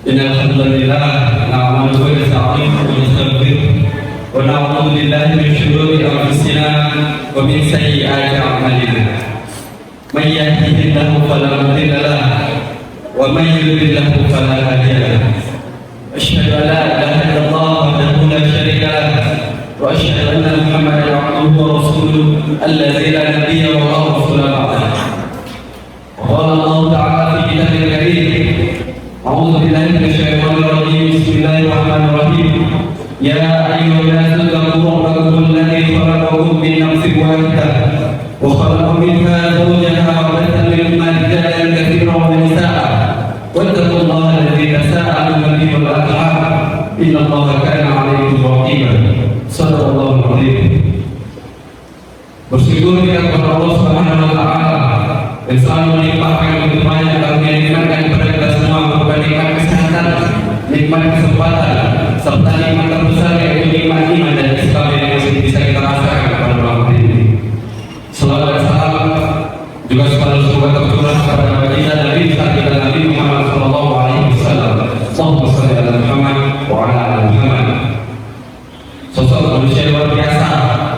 Innal hamdalillah nahmaduhu wa nasta'inuhu wa nastaghfiruh wa na'udzu billahi min shururi anfusina wa min sayyiati a'malina. Man yahdihillahu fala mudilla lahu wa man yudlil fala hadiya lahu. Asyhadu an la ilaha illallah wahdahu la syarika lahu wa asyhadu anna Muhammadan 'abduhu wa rasuluhu alladzi la nabiyya wa la rasula ba'dahu. Qala Allah ta'ala fi kitabil karim. A'udzu billahi minasyaitonir rajim. Bismillahirrahmanirrahim. Ya ayyuhan nasu taqu rabbakum alladzi khalaqakum min nafsin wahidah wa khalaqa minha zawjaha wa batha minhuma rijalan katsiran wa nisaa'a wattaqullaha alladzi tasaaluna bihi wal arham innallaha kana 'alaykum raqiba. Shadaqallahu adzim. Bersyukur kepada Allah Subhanahu wa taala yang selalu melimpahkan begitu banyak karunia nikmat kepada kita semua, berupa nikmat kesehatan, nikmat kesempatan, serta nikmat terbesar yaitu nikmat iman dan Islam yang masih bisa kita rasakan pada malam hari ini. Salawat dan salam juga selalu semoga tercurah kepada baginda Nabi kita Nabi Muhammad sallallahu alaihi wasallam. Allahumma shalli ala Muhammad wa ala ali Muhammad. Sosok manusia luar biasa,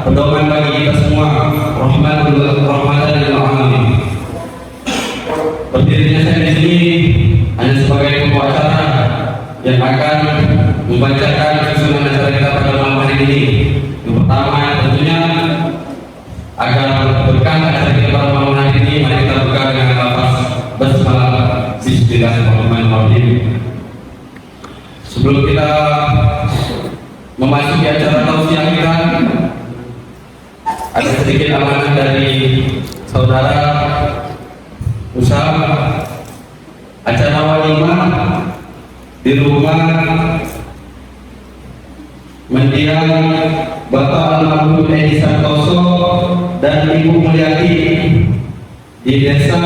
pedoman bagi kita semua, rahmatan lil alamin. Berdirinya saya di sini hanya sebagai pembawa acara yang akan membacakan susunan acara kita pada malam hari ini. Yang pertama tentunya agar berkah acara kita pada malam hari ini, mari kita buka dengan lafaz basmalah. Bismillahirrahmanirrahim. Sebelum kita memasuki acara tausiah kita, ada sedikit amanah dari saudara usaha acara walimah di rumah mendiang Bapak Almarhum Edi Santoso dan Ibu Mulyati di Desa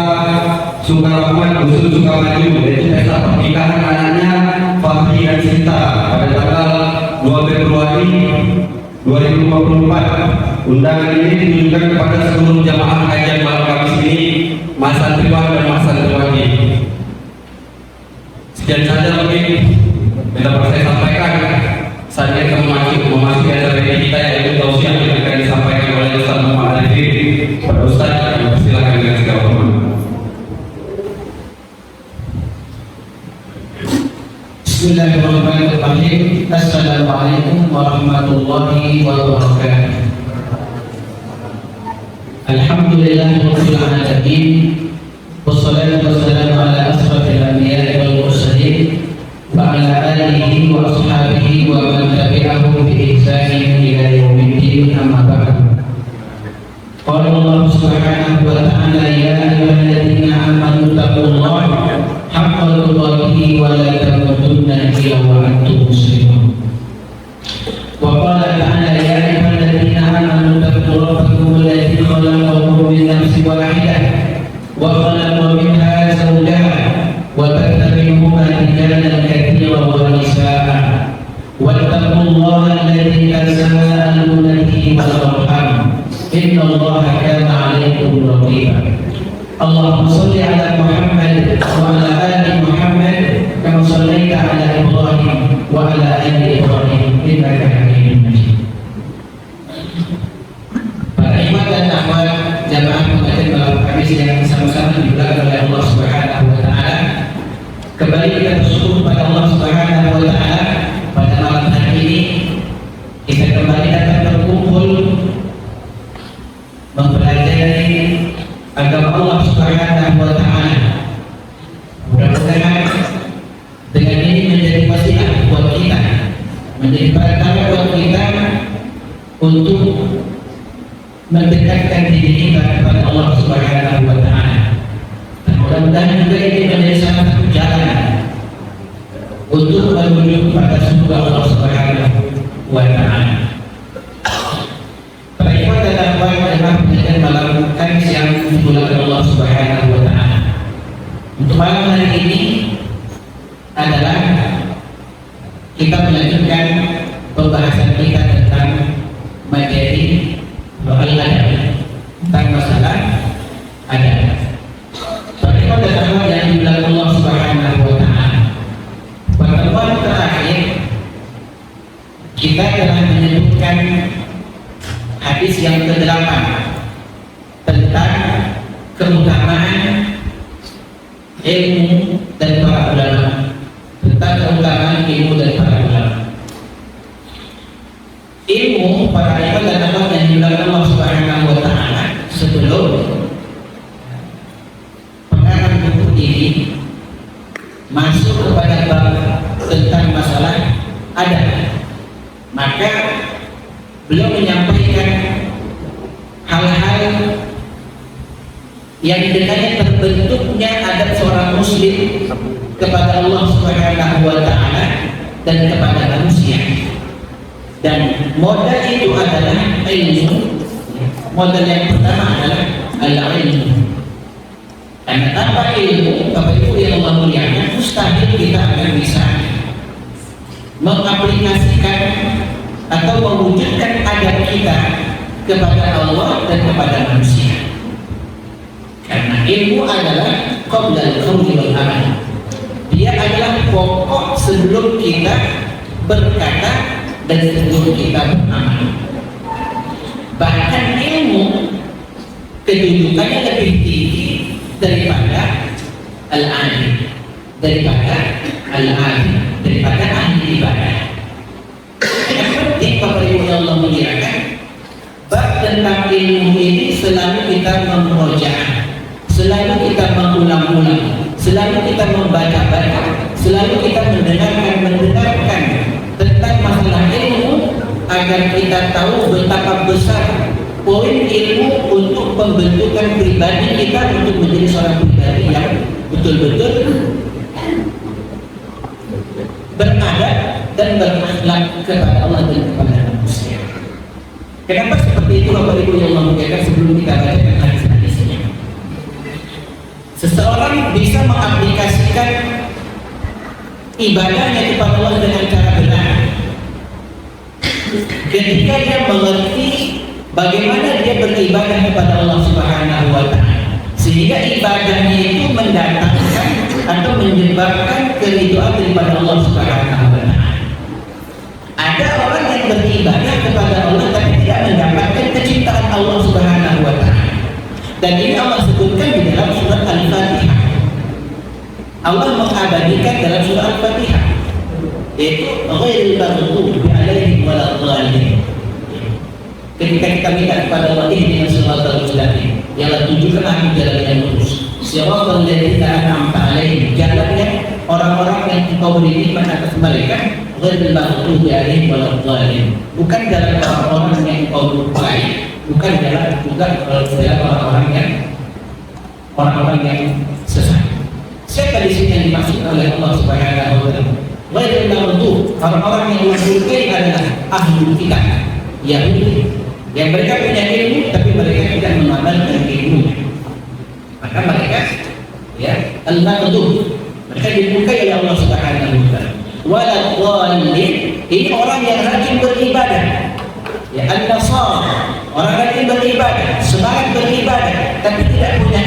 Sukarahmat, Dusun Sukamaju, yaitu desa pernikahan anaknya Fahri dan Sinta pada tanggal 2 Februari 2024. Undangan ini ditujukan kepada seluruh jamaah kajian malam Kamis ini, Mas Santriwan dan Mas Santriwati. Sekian saja mungkin yang dapat saya sampaikan. Saat kita memasuki acara kita yaitu tausiah yang akan disampaikan oleh Ustaz Muhammad Arifin. Pada Ustaz, silakan dengan segala hormat. Bismillahirrahmanirrahim. Assalamualaikum warahmatullahi wabarakatuh. Alhamdulillahirabbil alamin. Wassalatu wassalamu ala asrofil anbiya'i wal mursalin wa ala alihi wa ashabihi wa man tabi'ahum bi ihsanin ila yaumiddin, amma ba'd. Qala Allah subhanahu wa ta'ala, ya ayyuhalladzina amanu taqullaha haqqa tuqatih wa la tamutunna illa wa antum muslimun. Wa qala ta'ala, ya ayyuhalladzina amanu taqullaha alladzi khalaqakum min nafsin wahidah wa khalaqa minha zawjaha wa batha minhuma rijalan katsiran wa nisaa'a wattaqullaha alladzi tasaaluna bihi wal arham innallaha kana 'alaykum raqiba. Allahumma shalli ala Muhammad wa ala ali Muhammad kama shallaita ala Ibrahim wa ala ali Ibrahim innaka Hamidum Majid. Para ikhwan dan akhwat jamaah pengajian malam Kamis yang sama-sama dimuliakan oleh Allah Subhanahu wa taala, kembali kita bersyukur pada Allah Subhanahu wa taala pada malam hari ini kita kembali dapat berkumpul mempelajari agama Allah Subhanahu wa taala. Mudah-mudahan dengan ini menjadi wasilah buat kita, menjadi perantara buat kita untuk mendekatkan diri kita kepada Allah Subhanahu wa taala. Dan mudah-mudahan juga ini menjadi salah satu jalan untuk menuju pada surga Allah Subhanahu wa taala. Para ikhwan dan akhwat jemaah pengajian malam Kamis yang dimuliakan Allah Subhanahu wa taala. Untuk malam hari ini adalah kita melanjutkan pembahasan kita tentang materi al-adab, tentang masalah adab. Para ikhwan dan akhwat yang dimuliakan Allah Subhanahu wa taala, yang ke-8 tentang keutamaan ilmu dan para ulama, tentang keutamaan ilmu dan para ulama. Ilmu para ulama dan Allah yang dimuliakan Allah Subhanahu wa taala. Sebelum pengarang buku ini masuk kepada bab tentang masalah adab, maka beliau menyampaikan hal-hal yang dengannya terbentuknya adab seorang muslim kepada Allah Subhanahu wa taala dan kepada manusia. Dan modal itu adalah ilmu. Modal yang pertama adalah al-ilmu. Karena tanpa ilmu, Bapak Ibu yang Allah muliakan, mustahil kita akan bisa mengaplikasikan atau mewujudkan adab kita kepada Allah dan kepada manusia. Karena ilmu adalah qabla al-qawli wal amal. Dia adalah pokok sebelum kita berkata dan sebelum kita beramal. Bahkan ilmu kedudukannya lebih tinggi daripada al-alim, daripada ahli ibadah. Yang penting Bapak Ibu yang Allah muliakan, bab tentang ilmu ini selalu kita memurojaah, selalu kita mengulang-ulang, selalu kita membaca-baca, selalu kita mendengarkan tentang masalah ilmu agar kita tahu betapa besar poin ilmu untuk pembentukan pribadi kita untuk menjadi seorang pribadi yang betul-betul beradab dan berakhlak kepada Allah dan kepada manusia. Kenapa seperti itu Bapak Ibu yang Allah muliakan? Sebelum kita baca hadis-hadisnya, seseorang bisa mengaplikasikan ibadahnya kepada Allah dengan cara benar ketika dia mengerti bagaimana dia beribadah kepada Allah Subhanahu wa taala, sehingga ibadahnya itu mendatangkan atau menyebabkan keridhaan daripada Allah Subhanahu wa taala. Ada orang yang beribadah kepada Allah tapi tidak mendapatkan kecintaan Allah Subhanahu wa taala. Dan ini Allah sebutkan di dalam surat Al-Fatihah. Allah mengabadikan dalam surat Al-Fatihah, yaitu ghairil maghdubi alaihim waladhdallin. Ketika kita minta kepada Allah, ihdinas siratal mustaqim, ya Allah tunjukkan aku jalan yang lurus, siratal ladzina an'amta alaihim, jalannya orang-orang yang Engkau beri nikmat atas mereka, ghairil maghdubi alaihim waladhdallin, bukan jalan orang-orang yang Engkau lupai, bukan jalan juga orang-orang yang sesat. Siapa di sini yang dimaksud oleh Allah Subhanahu wa taala? Ghairil maghdubi, orang-orang yang murkai adalah ahlul kitab, Yahudi, yang mereka punya ilmu tapi mereka tidak mengamalkan ilmunya. Maka mereka al-maghdub, mereka dimurkai oleh Allah Subhanahu wa taala. Waladhdallin, ini orang yang rajin beribadah. An-nasara, orang rajin beribadah, semangat beribadah tapi tidak punya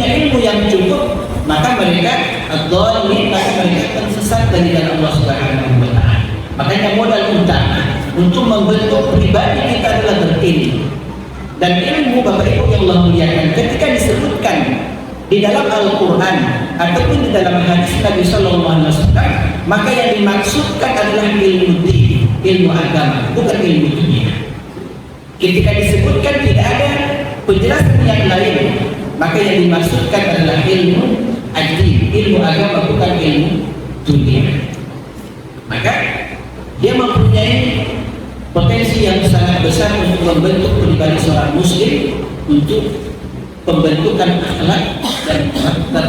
ilmu yang cukup, maka mereka ad-dhallin, maka mereka tersesat dari jalan Allah Subhanahu wa taala. Makanya modal utama untuk membentuk pribadi kita adalah berilmu. Dan ilmu Bapak Ibu yang Allah muliakan, ketika disebutkan di dalam Al-Quran ataupun di dalam hadis Nabi Sallallahu Alaihi Wasallam, maka yang dimaksudkan adalah ilmu din, ilmu agama, bukan ilmu dunia. Ketika disebutkan tidak ada penjelasan yang lain, maka yang dimaksudkan adalah ilmu ad-din, ilmu agama, bukan ilmu dunia. Maka dia mempunyai potensi yang sangat besar untuk membentuk pribadi seorang muslim, untuk pembentukan akhlak dan karakter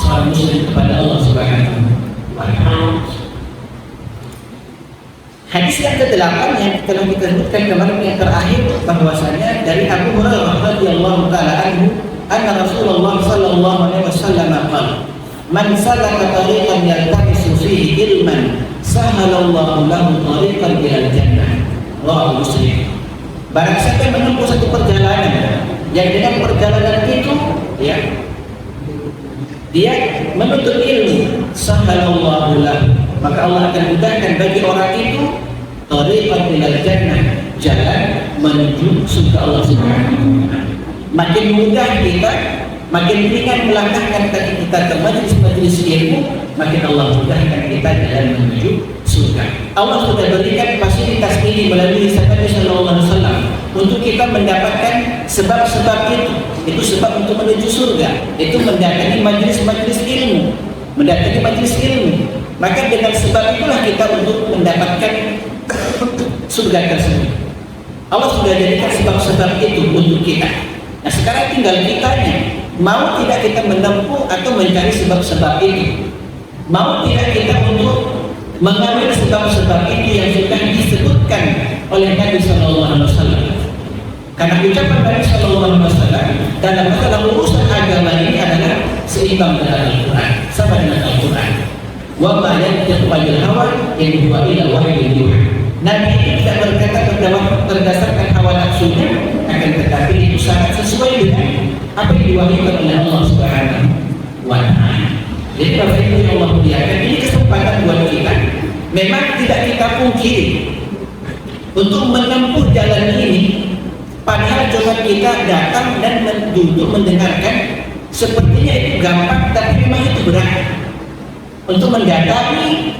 seorang muslim kepada Allah Subhanahu wa taala. Hadis yang ke-8 yang telah kita sebutkan kemarin yang terakhir, bahwasanya dari Abu Hurairah radhiyallahu taala anhu, anna Rasulullah sallallahu alaihi wasallam qala, man salaka tariqan yaltamisu fihi ilman sahalallahu lahu tariqan ilal jannah. Rawahu Muslim. Barang siapa yang menempuh satu perjalanan yang dengan perjalanan itu dia menuntut ilmu, sahalallahu lahu, maka Allah akan mudahkan bagi orang itu tariqan ilal jannah, jalan menuju surga Allah Subhanahu wa Ta'ala. Makin mudah kita, makin ringan melangkahkan kaki kita ke majelis-majelis ilmu, makin Allah mudahkan kita dalam menuju surga. Allah sudah berikan fasilitas ini melalui sabda Sallallahu Alaihi Wasallam untuk kita mendapatkan sebab-sebab itu. Itu sebab untuk menuju surga. Itu mendatangi majelis-majelis ilmu, mendatangi majelis ilmu. Maka dengan sebab itulah kita untuk mendapatkan surga tersebut. Allah sudah jadikan sebab-sebab itu untuk kita. Nah sekarang tinggal kitanya, mau tidak kita menempuh atau mencari sebab-sebab itu. Mau tidak kita untuk mengambil sebab-sebab itu yang sudah disebutkan oleh Nabi Sallallahu Alaihi Wasallam. Karena ucapan Nabi Sallallahu Alaihi Wasallam dalam masalah urusan agama ini adalah seimbang dengan Al-Quran, sama dengan Al-Quran. Wa ma yantiqu 'anil hawa in huwa illa wahyun yuha. Nabi itu tidak berkata berdasarkan hawa nafsunya, akan tetapi itu sangat sesuai dengan apa yang diwahyukan oleh Allah Subhanahu wa Ta'ala. Jadi Bapak Ibu yang Allah muliakan, ini kesempatan buat kita. Memang tidak kita pungkiri untuk menempuh jalan ini, padahal coba kita datang dan duduk mendengarkan, sepertinya itu gampang, tapi memang itu berat. Untuk mendatangi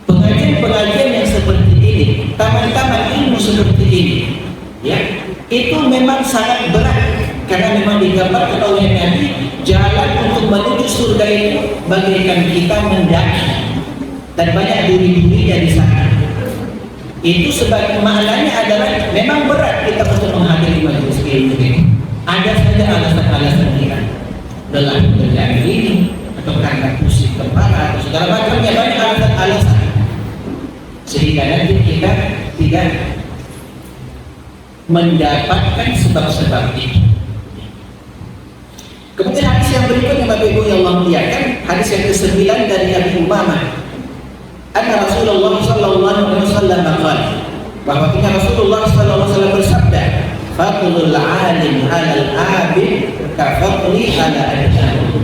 pengajian-pengajian yang seperti ini, taman-taman ilmu seperti ini, ya, itu memang sangat berat karena memang digambarkan oleh Nabi jalan untuk menuju surga itu bagaikan kita mendaki dan banyak duri-durinya di sana. Itu sebagai maknanya adalah memang berat kita untuk menghadiri majelis ilmu ini. Ada saja alasan-alasan kita, lelah kerjaan ini, atau karena pusing kepala atau segala macamnya, banyak alasan-alasan sehingga nanti kita tidak mendapatkan sebab-sebab itu. Kemudian hadis yang berikutnya Bapak Ibu yang Allah muliakan, hadis yang ke-9 dari Abi Umamah, anna Rasulullah sallallahu alaihi wasallam qala, bahwa Rasulullah sallallahu alaihi wasallam bersabda, fadlul alim 'alal 'abid ka fadli 'ala al-jannah.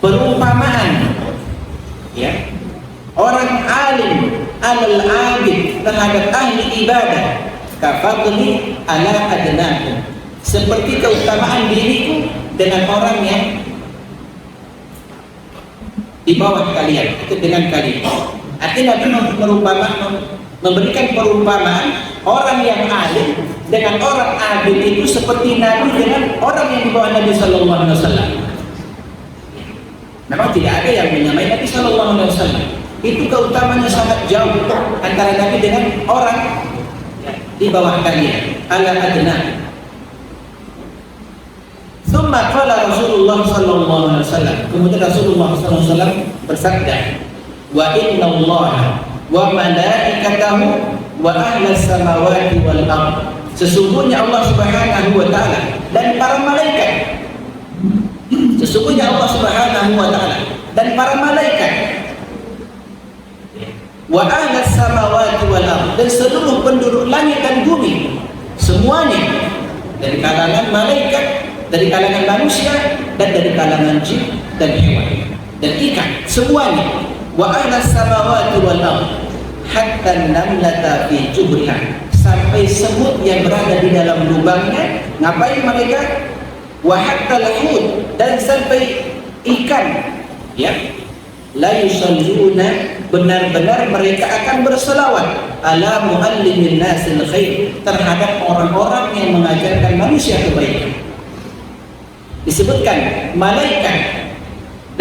Perumpamaan, ya, orang alim 'alal 'abid terhadap ahli ibadah, ka fadli 'ala adnakum, seperti keutamaan diriku dengan orang yang di bawah kalian, itu dengan kalian. Artinya Nabi memberikan perumpamaan orang yang alim dengan orang abid itu seperti Nabi dengan orang yang di bawah Nabi Sallallahu Alaihi Wasallam. Memang tidak ada yang menyamai Nabi Sallallahu Alaihi Wasallam. Itu keutamanya sangat jauh antara Nabi dengan orang di bawah kalian. Ala adna. Thumma qala Rasulullah sallallahu alaihi wasallam, kemudian Rasulullah sallallahu alaihi wasallam bersabda, wa inna Allah wa malaikatahu wa ahlas samawati wal ardh, sesungguhnya Allah Subhanahu wa taala dan para malaikat, sesungguhnya Allah Subhanahu wa taala dan para malaikat, wa ahlas samawati wal ardh, dan seluruh penduduk langit dan bumi semuanya, dari kalangan malaikat, dari kalangan manusia, dan dari kalangan jin dan hewan dan ikan, semuanya. Wa ahlas samawati wal ardh hatta namlata fi juhriha, sampai semut yang berada di dalam lubangnya. Ngapain mereka? Wa hatta al-hut, dan sampai ikan, ya, la yusalluna, benar-benar mereka akan berselawat ala muallimin nasil khair, terhadap orang-orang yang mengajarkan manusia kebaikan. Disebutkan malaikat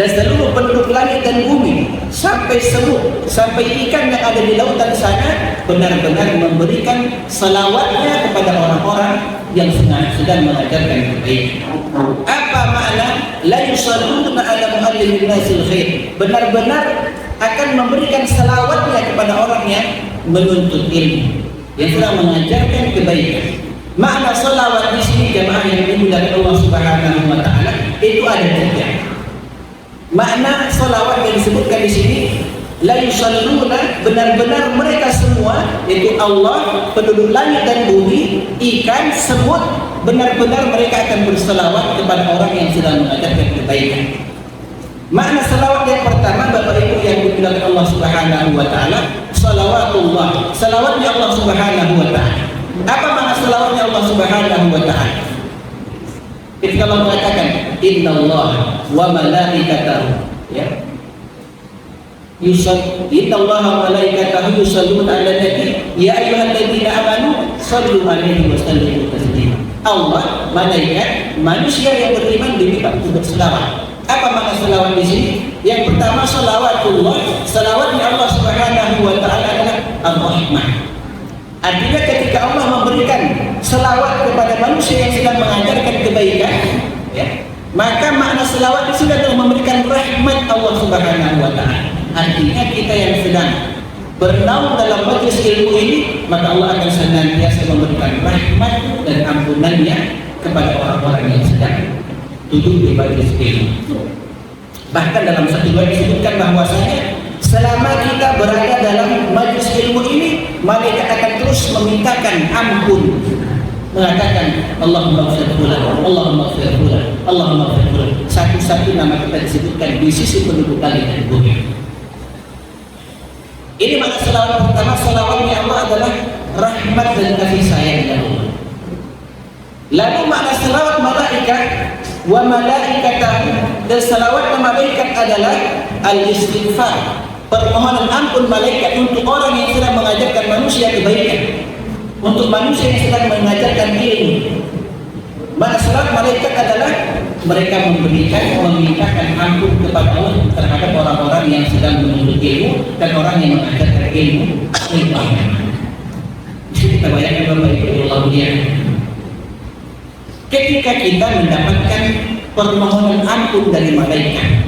dan seluruh penduduk langit dan bumi, sampai semut, sampai ikan yang ada di lautan sana, benar-benar memberikan salawatnya kepada orang-orang yang sedang mengajarkan kebaikan. Apa makna la yusalluna ala muallimin nasil khair? Benar-benar akan memberikan salawatnya kepada orang yang menuntut ilmu, yang sedang mengajarkan kebaikan. Makna salawat di sini jemaah yang dimuliakan Allah Subhanahu wa taala itu ada tiga. Makna salawat yang disebutkan di sini, la yusalluna, benar-benar mereka semua, yaitu Allah, penduduk langit dan bumi, ikan, semut, benar-benar mereka akan berselawat kepada orang yang sedang mengajarkan kebaikan. Makna salawat yang pertama Bapak Ibu yang dimuliakan Allah Subhanahu wa taala, salawatullah, salawatnya Allah Subhanahu wa ta'ala. Apa makna salawatnya Allah Subhanahu wa ta'ala? Ketika Allah mengatakan innallaha wa malaikatahu, ya, innallaha wa malaikatahu yusalluna 'alan nabi ya ayyuhalladzina amanu shallu 'alaihi wa sallimu taslima. Allah, malaikat, manusia yang beriman diminta untuk berselawat. Apa makna selawat di sini? Yang pertama, salawatullah, salawatnya Allah Subhanahu wa ta'ala adalah ar-rahmah. Artinya ketika Allah memberikan selawat kepada manusia yang sedang mengajarkan kebaikan, ya, maka makna selawat di sini adalah memberikan rahmat Allah Subhanahu wa ta'ala. Artinya kita yang sedang bernaung dalam majlis ilmu ini, maka Allah akan senantiasa memberikan rahmat dan ampunannya kepada orang-orang yang sedang duduk di majlis ilmu. Bahkan dalam satu ayat disebutkan bahwasanya selama kita berada dalam majlis ilmu ini, malaikat akan terus memintakan ampun, mengatakan Allahumma ighfir fulan, Allahumma ighfir fulan, Allahumma ighfir fulan. Satu-satu nama kita disebutkan di sisi penduduk langit dan bumi. Ini makna selawat pertama, selawatnya Allah adalah rahmat dan kasih sayang Allah. Lalu makna selawat malaikat wa malaikatahu, dan selawat malaikat adalah al-istighfar, permohonan ampun malaikat untuk orang yang sedang mengajarkan manusia kebaikan, untuk manusia yang sedang mengajarkan ilmu. Makna selawat malaikat adalah mereka memintakan ampun kepada Allah terhadap orang-orang yang sedang menuntut ilmu dan orang yang mengajarkan ilmu. Bisa kita bayangkan Bapak Ibu Allah muliakan, ketika kita mendapatkan permohonan ampun dari malaikat,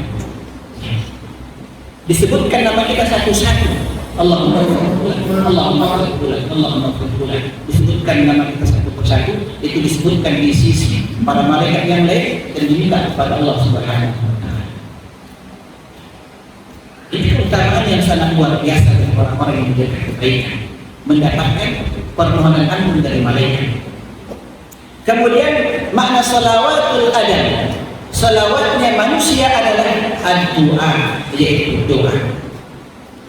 disebutkan nama kita satu-satu, Allahumma disebutkan nama kita satu persatu, itu disebutkan di sisi para malaikat yang lain dan diminta kepada Allah Subhanahu wa ta'ala. Ini keutamaan yang sangat luar biasa dari orang-orang yang menjaga kebaikan, mendapatkan permohonan ampun dari malaikat. Kemudian makna salawatul adam, salawatnya manusia adalah ad-doa, yaitu doa.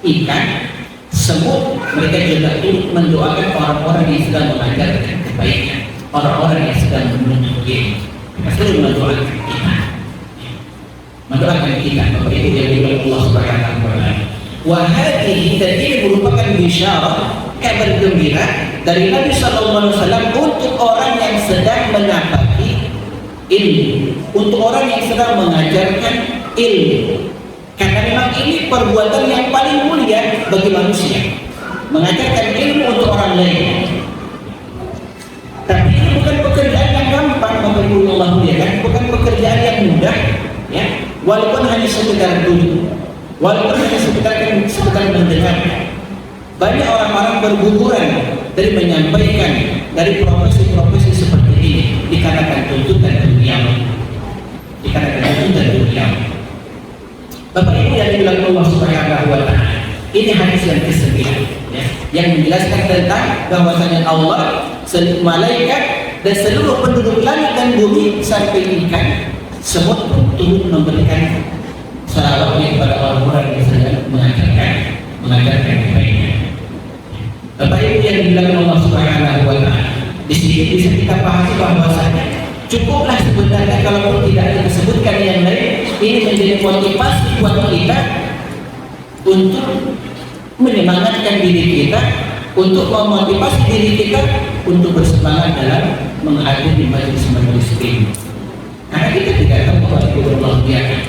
Ikan, semut, mereka juga turut mendoakan orang-orang yang sedang mengajarkan kebaikan, orang-orang yang sedang menuntut ilmu. Mereka selalu mendoakan kita, Bapak Ibu yang dimuliakan Allah Subhanahu wa ta'ala. Wa hadhihi, dan ini merupakan bisyarah, kabar gembira dari Nabi sallallahu alaihi wasallam untuk orang yang sedang mendapati ilmu, untuk orang yang sedang mengajarkan ilmu. Karena memang ini perbuatan yang paling mulia bagi manusia, mengajarkan ilmu untuk orang lain. Tapi ini bukan pekerjaan yang gampang, Bapak Ibu Allah muliakan, bukan pekerjaan yang mudah, ya. Walaupun hanya sekedar duduk, walaupun hanya sekedar mendengarkan. Banyak orang-orang berguguran dari menyampaikan dari profesi-profesi seperti ini dikarenakan tuntutan duniawi, Bapak Ibu yang dibilang Allah Subhanahu wa ta'ala, ini hadis yang ke-9, ya, yang menjelaskan tentang bahwasanya Allah, malaikat dan seluruh penduduk langit dan bumi sampai ikan, semut turut memberikan salawatnya kepada orang-orang yang sedang mengajarkan kebaikan. Bapak Ibu yang dibilang Allah Subhanahu wa ta'ala, di sini bisa kita pahami bahwasanya cukuplah sebenarnya kalau tidak disebutkan yang lain, ini menjadi motivasi buat kita untuk menyemangatkan diri kita, untuk memotivasi diri kita untuk bersemangat dalam menghadiri majelis-majelis ilmu. Karena kita tidak tahu bahwa Allah biarkan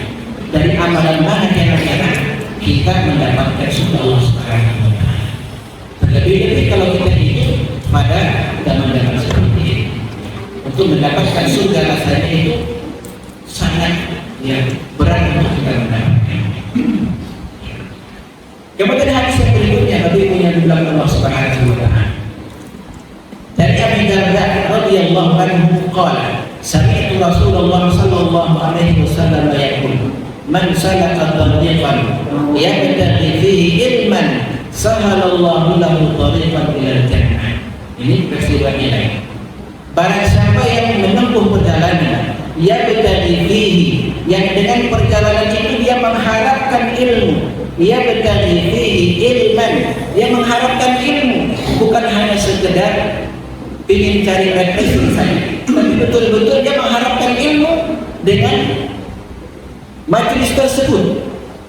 dari amalan mana kira-kira kita mendapatkan surga Allah Subhanahu wa ta'ala. Terlebih-lebih kalau kita hidup pada zaman-zaman seperti ini, untuk mendapatkan surga rasanya itu sangat berat untuk kita mendapatkan. Kemudian hadis yang berikutnya, Nabi punya dibilang Allah Subhanahu wa ta'ala. Dari Abi Darda radhiyallahu anhu qala, sami'tu Rasulullah sallallahu alaihi wasallam yaqul, man salaka tariqan yabtaghi fihi ilman sahalallahu lahu tariqan ilal jannah. Ini peristiwanya lain. Barang siapa yang menempuh perjalanan yabtaghi fihi, yang dengan perjalanan itu dia mengharapkan ilmu, ia berkali fihi ilman, dia mengharapkan ilmu, bukan hanya sekedar ingin cari refreshing saja, tapi betul-betul dia mengharapkan ilmu dengan majelis tersebut,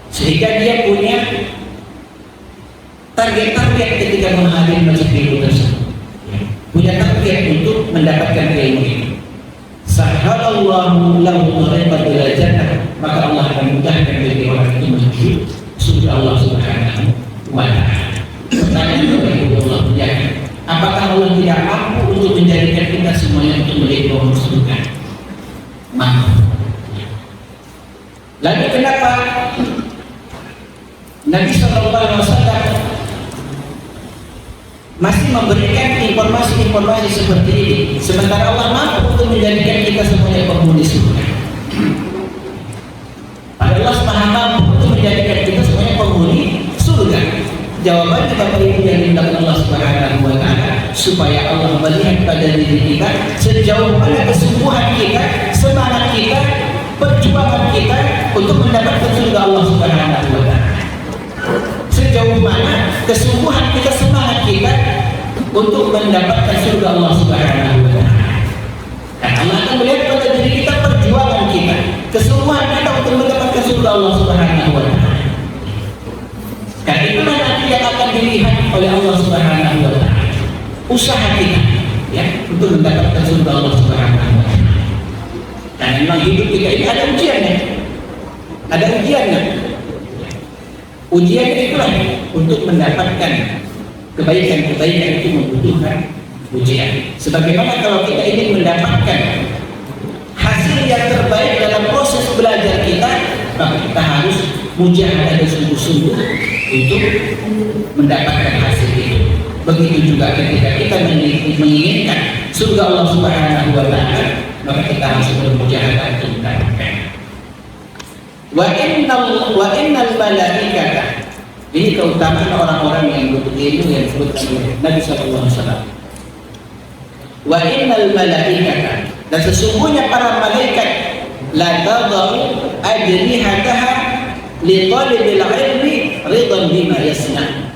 sehingga dia punya target-target ketika menghadiri majelis ilmu tersebut, punya target untuk mendapatkan ilmu itu. Sahalallahu lahu tariqatul jannah, maka Allah akan mudahkan bagi orang itu menuju surga Allah Subhanahu wa ta'ala. Pertanyaan kepada Allah, ya, apakah Allah tidak mampu untuk menjadikan kita semuanya untuk menjadi orang surga? Mampu. Lalu kenapa Nabi SAW masih memberikan informasi-informasi seperti ini, sementara Allah mampu untuk menjadikan kita semuanya penghuni surga? Allah Subhanahu untuk menjadikan kita semuanya penghuni surga. Jawabannya Bapak Ibu yang diminta Allah Subhanahu wa ta'ala, supaya Allah melihat pada diri kita sejauh mana kesungguhan kita, semangat kita, perjuangan kita untuk mendapatkan surga Allah Subhanahu wa ta'ala. Sejauh mana kesungguhan kita, semangat kita untuk mendapatkan surga Allah Subhanahu wa ta'ala. Dan Allah akan melihat pada diri kita perjuangan kita, kesungguhan kita untuk mendapatkan surga Allah Subhanahu wa ta'ala. Karena itulah nanti yang akan dilihat oleh Allah Subhanahu wa ta'ala, usaha kita, ya, untuk mendapatkan surga Allah Subhanahu wa ta'ala. Dan memang hidup kita ini ada ujiannya. Ada ujiannya. Ujian itulah untuk mendapatkan kebaikan-kebaikan itu membutuhkan ujian. Sebagaimana kalau kita ingin mendapatkan hasil yang terbaik dalam proses belajar kita, maka kita harus mujahadah dan sungguh-sungguh untuk mendapatkan hasil itu. Begitu juga ketika kita menginginkan surga Allah Subhanahu wa ta'ala, maka kita harus bermujahadah untuk mendapatkan. Wa innal malaikata, ini keutamaan orang-orang yang butuh ilmu yang disebutkan oleh Nabi sallallahu alaihi wasallam. Wa innal malaikata, dan sesungguhnya para malaikat la tadau ajnihataha li talibil ilmi ridan bima yasna.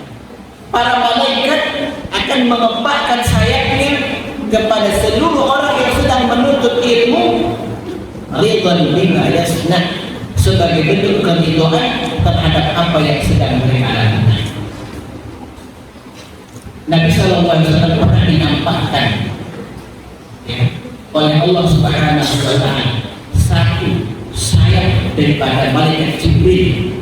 Para malaikat akan mengepakkan sayapnya kepada seluruh orang yang sedang menuntut ilmu, ridan bima yasna, sebagai bentuk keridhaan terhadap apa yang sedang mereka lakukan. Nabi sallallahu alaihi wasallam pernah dinampakkan, ya, oleh Allah Subhanahu wa ta'ala satu sayap daripada malaikat Jibril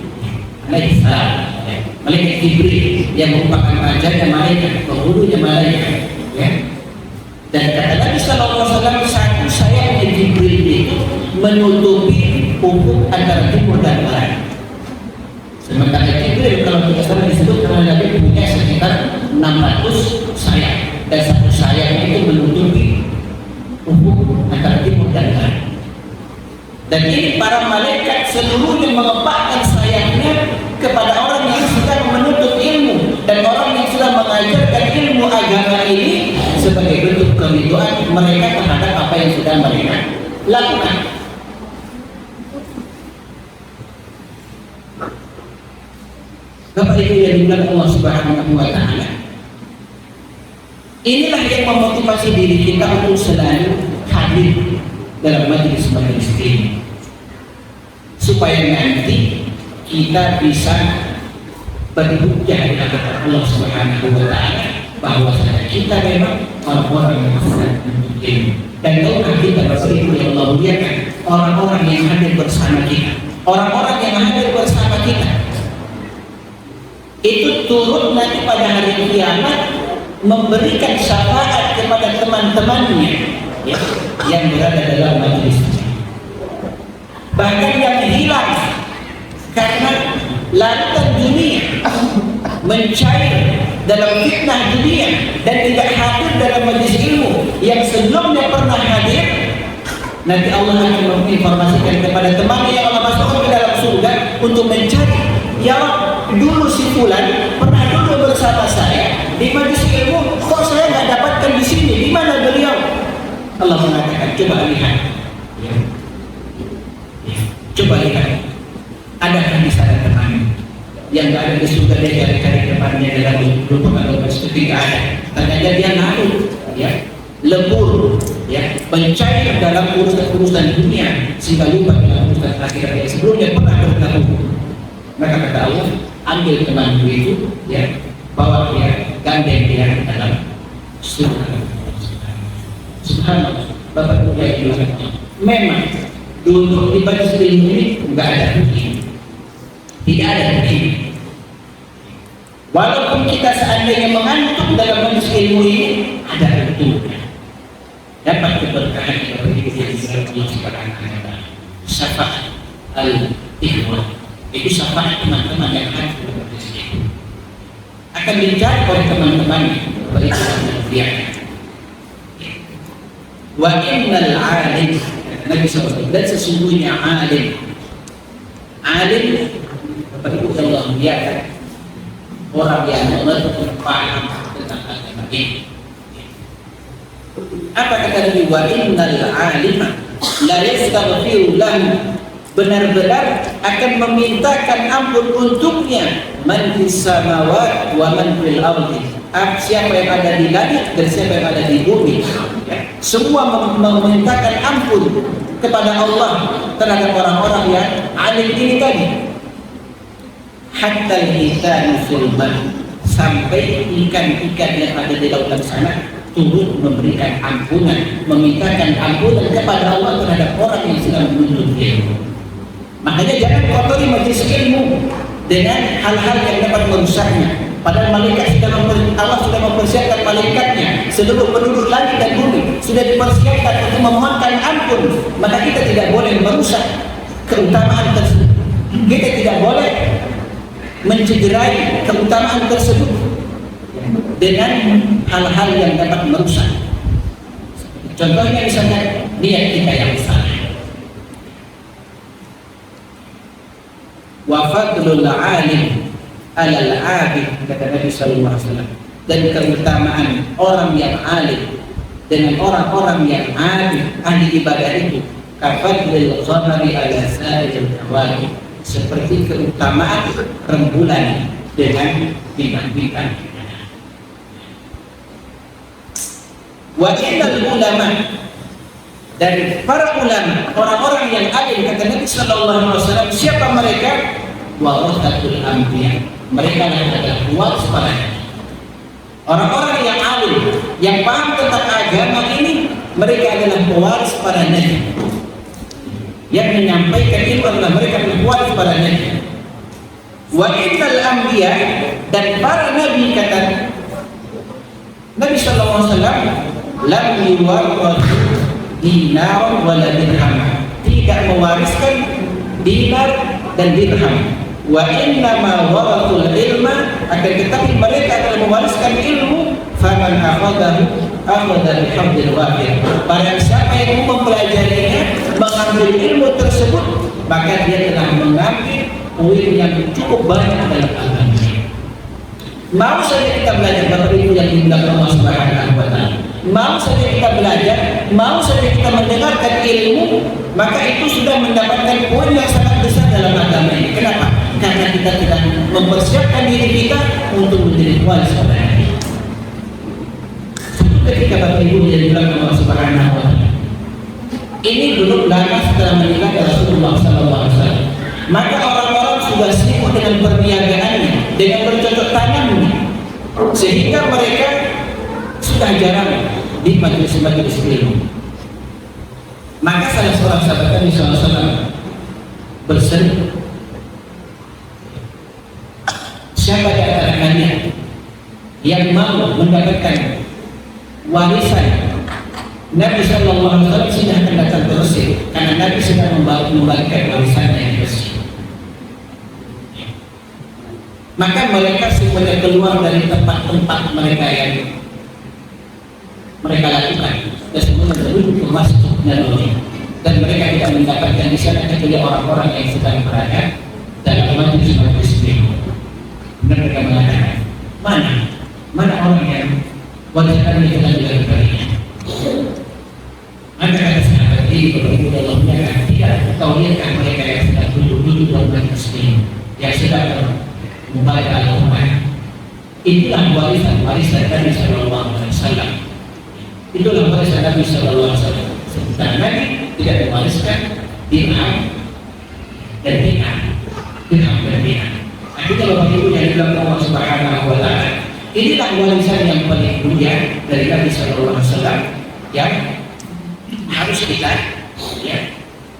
alaihissalam, ya. Malaikat Jibril yang merupakan rajanya malaikat, penghulunya malaikat, ya. Dan kata Nabi sallallahu alaihi wasallam, satu sayap Jibril itu menutupi ufuk antara timur dan barat. Sementara Jibril kalau tidak salah disebut karena Nabi punya sekitar 600 sayap, dan satu sayap itu menutupi ufuk antara timur dan barat. Dan ini para malaikat seluruhnya mengepakkan sayapnya kepada orang yang sedang menuntut ilmu dan orang yang sedang mengajarkan ilmu agama ini sebagai bentuk keridhaan mereka terhadap apa yang sedang mereka lakukan. Bapak Ibu yang dibilang Allah Subhanahu wa ta'ala, inilah yang memotivasi diri kita untuk selalu hadir dalam majelis-majelis ini, supaya nanti kita bisa berhujjah di hadapan Allah Subhanahu wa ta'ala bahwa kita memang orang-orang yang sedang menuntut ilmu. Dan tahukah kita Bapak Ibu yang Allah muliakan, orang-orang yang hadir bersama kita, orang-orang yang hadir bersama kita itu turut nanti pada hari kiamat memberikan syafaat kepada teman-temannya, ya, yang berada dalam majelis. Bahkan yang hilang karena larutan dunia, mencair dalam fitnah dunia dan tidak hadir dalam majelis ilmu yang sebelumnya pernah hadir, nanti Allah akan menginformasikan kepada temannya yang Allah masukkan ke dalam surga untuk mencari, ya Allah, dulu si fulan pernah dulu bersama saya di majelis ilmu, kok saya nggak dapatkan di sini, di mana beliau? Allah mengatakan, coba lihat, ya. Ya. Coba lihat, adakah di sana teman? yang nggak ada di surga dia cari-cari depannya dalam merupakan seperti nggak ada. Ternyata dia larut, ya, lebur, ya, mencari dalam urusan dunia sehingga lupa dalam urusan akhirat yang sebelumnya pernah berlaku. Maka kata Allah, ambil temanku itu, ya, bawa dia, gandeng dia ke dalam surga. Subhanallah, Bapak Ibu yang dimuliakan. Memang dulu di batas ilmu ini nggak ada begini, tidak ada begini. Walaupun kita seandainya mengantuk dalam batas ilmu ini, ada betulnya. Dapat keberkahan dari diri Allah Subhanahu wa taala. Syafaat al-ikhwan, itu syafaat teman-teman yang akan akan dicari oleh teman-teman bagi dia. Wa innal alim, Nabi SAW, dan sesungguhnya alim Bapak Ibu Allah muliakan, orang yang mengerti paham tentang agama ini. Apa kata Nabi? Wa innal alima la yastaghfiru lahu, benar-benar akan memintakan ampun untuknya man fis samawati wa man fil ardi, siapa yang ada di langit dan siapa yang ada di bumi, ya. Semua memintakan ampun kepada Allah terhadap orang-orang yang alim ini tadi. Hatta al-hitanu fil bahr, sampai ikan-ikan yang ada di lautan sana turut memberikan ampunan, memintakan ampunan kepada Allah terhadap orang yang sedang menuntut ilmu. Makanya jangan kotori majelis ilmu dengan hal-hal yang dapat merusaknya. Padahal malaikat Allah sudah mempersiapkan malaikatnya, seluruh penduduk langit dan bumi sudah dipersiapkan untuk memohonkan ampun. Maka kita tidak boleh merusak keutamaan tersebut. Kita tidak boleh mencederai keutamaan tersebut dengan hal-hal yang dapat merusak. Contohnya misalnya niat kita yang salah. Wa fadlul alim alal abid, kata Nabi sallallahu alaihi wasallam, dan keutamaan orang yang alim dengan orang-orang yang abid, ahli ibadah itu, kafadlil qamari ala sa'il kawakib, seperti keutamaan rembulan dengan bintang-bintang. Wa innal ulama, dan para ulama, orang-orang yang alim, kata Nabi sallallahu alaihi wasallam, siapa mereka? Warathatul anbiya, mereka adalah pewaris para nabi. Orang-orang yang alim, yang paham tentang agama ini, mereka adalah pewaris para nabi. Yang menyampaikan ilmu adalah mereka pewaris para nabi. Wa innal anbiya, dan para nabi, kata Nabi sallallahu alaihi wasallam, lam yuwarrathu dinar wala dirham, tidak mewariskan dinar dan dirham. Wa innama warathul ilma, akan tetapi mereka akan mewariskan ilmu. Faman akhadahu akhadha bihamdil wafir, barang siapa yang mempelajarinya, mengambil ilmu tersebut, maka dia telah mengambil poin yang cukup banyak dalam agama. Mau saja kita belajar, Bapak Ibu yang dimuliakan Allah Subhanahu wa taala, mau saja kita belajar, mau saja kita mendengarkan ilmu, maka itu sudah mendapatkan poin yang sangat besar dalam agama ini. Kenapa? Karena kita tidak mempersiapkan diri kita untuk menjadi waris pada hari. Ketika Bapak Ibu yang dimuliakan Allah Subhanahu wa taala, ini dulu lama setelah meninggal Rasulullah SAW, maka orang-orang sudah sibuk dengan perniagaannya, dengan bercocok tanamnya, sehingga mereka sudah jarang di majelis-majelis ilmu. Maka salah seorang sahabat Nabi SAW berseru, siapa di antara kalian yang mau mendapatkan warisan Nabi sallallahu alaihi wasallam, silahkan datang ke masjid, karena Nabi sedang membagikan warisannya yang bersih. Maka mereka semuanya keluar dari tempat-tempat mereka yang mereka lakukan, dan semuanya berduduk ke masjid Nabawi, dan mereka tidak mendapatkan di sana kecuali orang-orang yang sedang berada dalam majelis ilmu. Mereka mengatakan, mana orang yang warisannya telah dibagi-bagikan. Maka kata sahabat ini, kalau ibu dalamnya tidak, kau lihatkan mereka yang sedang duduk dalam majelis ilmu, yang sedang membaca Al-Quran. Itulah warisan Nabi Sallallahu Alaihi Wasallam. Itulah warisan Nabi Sallallahu Alaihi Wasallam. Sebentar Nabi tidak mewariskan dirham dan dinar. Tapi kalau Bapak Ibu yang bilang Allah Subhanahu Wa Taala, inilah warisan yang paling mulia dari Nabi Sallallahu Alaihi Wasallam yang harus kita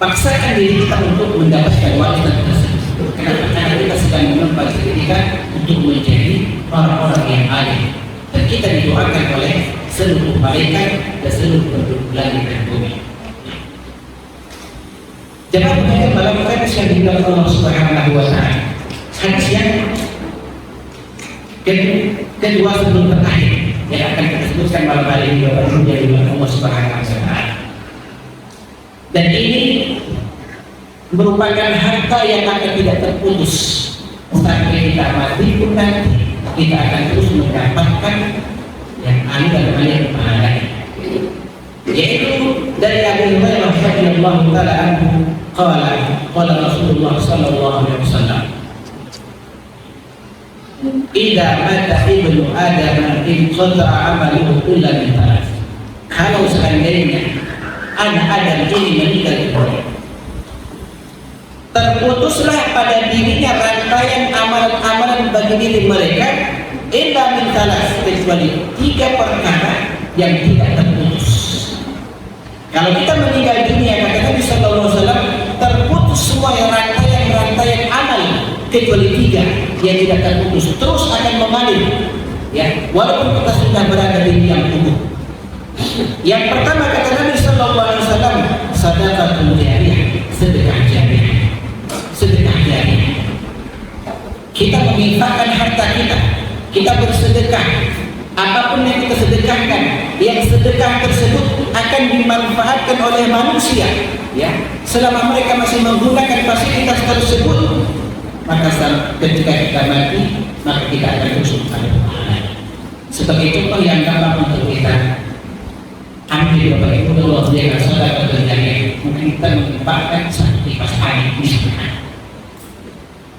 paksakan diri kita untuk mendapatkan warisan tersebut. Kenapa? Karena kita sedang menempat diri kita untuk menjadi orang-orang yang alim, dan kita didoakan oleh seluruh malaikat dan seluruh penduduk langit dan bumi. Jangan banyak dalam hadis yang dibilang Allah Subhanahu Wa Taala. Hadis yang kedua sebelum terakhir yang akan kita sebutkan malam hari ini, Bapak Ibu yang dibilang Allah Subhanahu Wa Taala. Dan ini merupakan harta yang akan tidak terputus sampai kita mati pun nanti kita akan terus mendapatkan yang aliran pahala, yaitu dari Abu Hurairah radhiyallahu taala anhu qala Rasulullah sallallahu alaihi wasallam, idza mata ibnu adam inqata'a amaluhu illa min thalath. Kalau seandainya anak Adam ini meninggal dunia, terputuslah pada dirinya rangkaian amalan-amalan bagi diri mereka illa min thalath, kecuali 3 perkara yang tidak terputus. Kalau kita meninggal dunia, kata Nabi sallallahu alaihi wasallam, terputus semua rangkaian amal kecuali 3 yang tidak terputus, terus akan mengalir walaupun kita sudah berada di liang kubur. Yang pertama kata Nabi sallallahu alaihi wasallam, sedekahul jariyah, sedekah jariyah. Kita menginfakkan harta kita bersedekah. Apapun yang kita sedekahkan, yang sedekah tersebut akan dimanfaatkan oleh manusia, selama mereka masih menggunakan fasilitas tersebut, maka ketika kita mati, maka kita akan terus pahala. Sebagai contoh yang gampang untuk kita ambil, Bapak Ibu, kalau dia sedekah berjariah, mungkin kita menginfakkan satu kipas angin misalkan.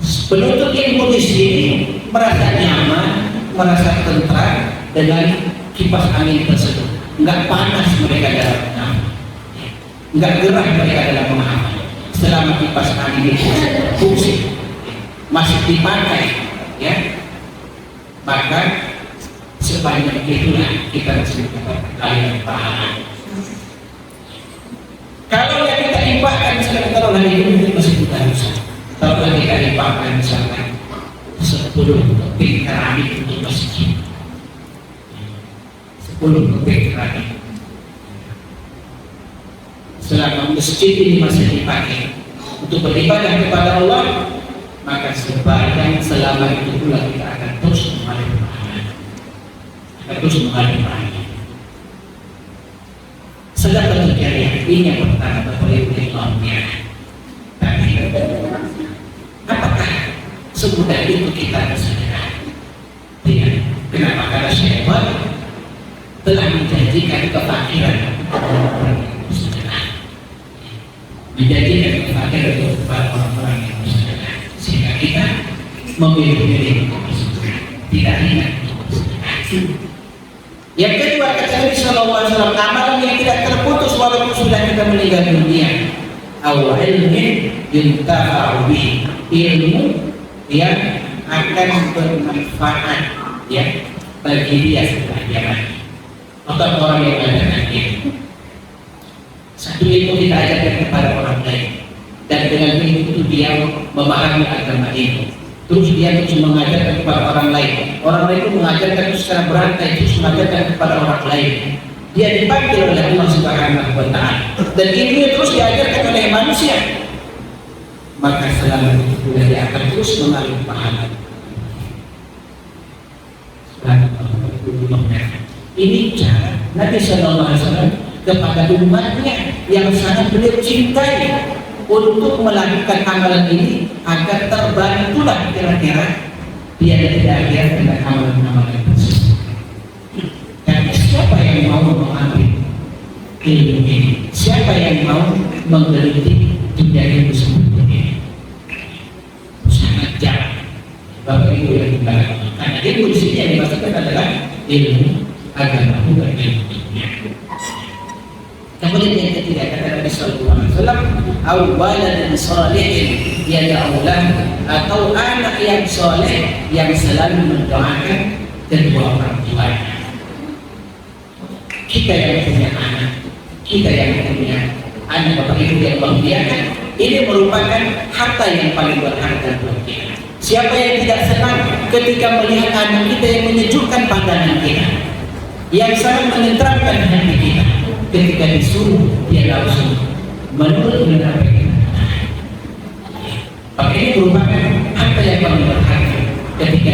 Penuntut ilmu di sini merasa nyaman, merasa tentram dengan kipas angin tersebut. Enggak panas mereka dalam mengamal, enggak gerah mereka dalam mengamal. Selama kipas angin itu fungsi masih dipakai, maka sebanyak itulah kita masih dapat kalian pahala. Kalau yang kita infakkan misalkan kalau hari ini masih kita rusak. Kalau kita infakkan misalkan 10 keping keramik untuk masjid, 10 keping keramik, selama masjid ini masih dipakai untuk beribadah kepada Allah, maka sepanjang selama itu pula kita akan terus mengalir pahala. Sedekah jariyah ini yang pertama, Bapak Ibu yang tapi apakah semudah itu kita bersedekah? Tidak. Kenapa? Karena syaitan telah menjanjikan kefakiran orang-orang yang bersedekah, menjanjikan kefakiran kepada orang-orang yang bersedekah, sehingga kita memilih untuk bersedekah, tidak ingat untuk bersedekah. Yang kedua kata Nabi sallallahu alaihi wasallam, amalan yang tidak terputus walaupun sudah kita meninggal dunia, awal ilmin yuntafa'u bihi, ilmu yang akan bermanfaat bagi dia setelah dia mati, atau orang yang mengajarkan ilmu. Satu ilmu kita ajarkan kepada orang lain, dan dengan ilmu itu dia memahami agama ini. Terus dia terus mengajarkan kepada orang lain. Orang lain itu mengajarkan itu secara berantai, terus mengajarkan kepada orang lain. Dia dipanggil oleh Allah Subhanahu Wa Taala, dan ilmu terus diajarkan oleh manusia. Maka selama itu dia akan terus mengalir pahala. Ini cara Nabi Sallallahu Alaihi Wasallam kepada umatnya yang sangat beliau cintai untuk melakukan amalan ini agar terbantulah kira-kira dia tidak akhir dengan amalan-amalan tersebut. Dan siapa yang mau mengambil ilmu ini? Siapa yang mau menggeliti dunia itu seperti ini? Sangat jarang. Bapak Ibu yang dimuliakan Allah. Karena ilmu di sini yang dimaksudkan adalah ilmu agama, bukan ilmu dunia. Kemudian yang ketiga kata Nabi Sallallahu Alaihi Wasallam, awalan salihin yad'ulah, atau anak yang soleh yang selalu mendoakan kedua orang tuanya. Kita yang punya anak, kita yang punya anak Bapak Ibu yang muliakan, ini merupakan harta yang paling berharga buat kita. Siapa yang tidak senang ketika melihat anak kita yang menyejukkan pandangan kita, yang sangat menenteramkan hati kita, ketika disuruh dia langsung menurut dengan apa yang kita katakan. Maka ini merupakan harta yang paling berharga ketika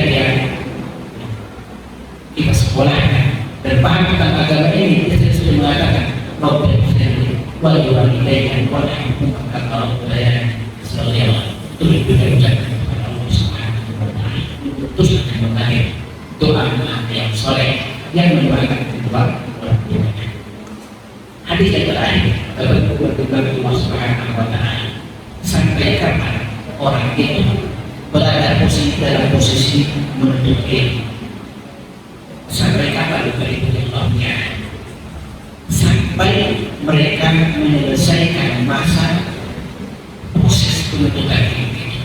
kita sekolahkan dan paham tentang agama ini. Kita sudah mengatakan bahwa wajib-wajib wajib Allah Subhanahu itu diucapkan kepada Allah Subhanahu wa Ta'ala. Terus akan mengakhir doa yang soleh yang mendoakan kedua orang tuanya. Hadis yang terakhir berkata Allah Subhanahu wa Ta'ala, sampai kapan orang itu berada dalam posisi menuntut ilmu? Sampai kapan itu ilmunya? Sampai mereka menyelesaikan masa proses penuntutan ilmu itu,